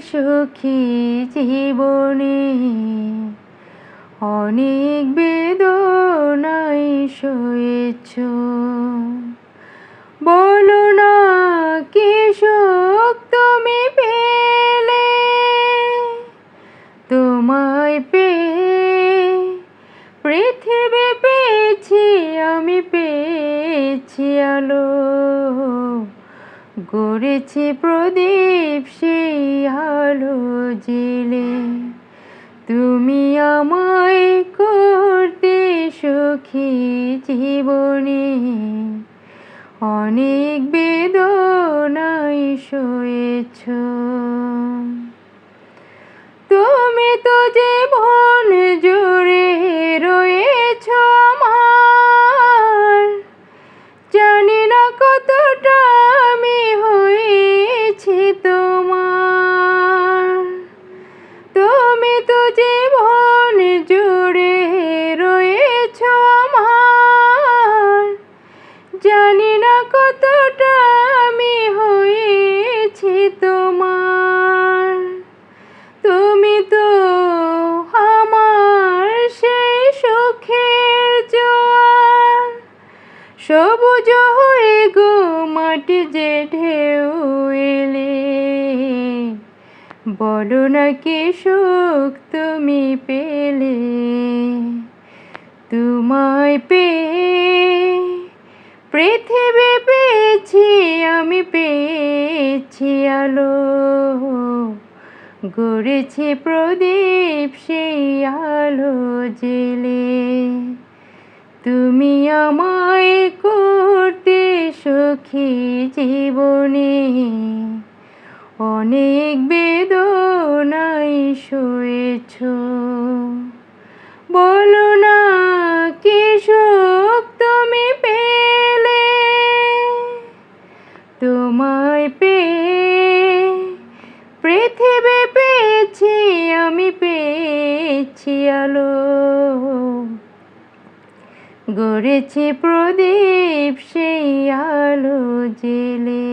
সুখী জীবনে অনেক বেদনায় সয়েছ। বলো না কি সুখ তুমি পেলে, তোমায় পেয়ে পৃথিবী পেয়েছি, আমি পেয়েছি আলো। গড়েছি প্রদীপ সেই আলো জেলে, তুমি আমায় করতে সুখী জীবনে অনেক বেদনায় সয়েছ। তুমি তো জীবন জুড়ে রয়েছ আমার, জানি না কতটা আমি হয়েছি তোমার। তুমি তো জীবন জুড়ে রয়েছ আমার, জানি না কতটা আমি হয়েছি তোমার। তুমি তো আমার সেই সুখের জোয়ার, সবুজ হয়ে গো মাটি যে ঢেউ এলে। বলো না কি সুখ তুমি পেলে, তোমায় পেয়ে পৃথিবী পেয়েছি, আমি পেয়েছি আলো। গড়েছি প্রদীপ সেই আলো জেলে, তুমি আমায় করতে সুখী জীবনে অনেক বেদনায় সয়েছ। বলো না কি সুখ তুমি পেলে, তোমায় পেয়ে পৃথিবী পেয়েছি, আমি পেয়েছি আলো। গড়েছি প্রদীপ সেই আলো জেলে।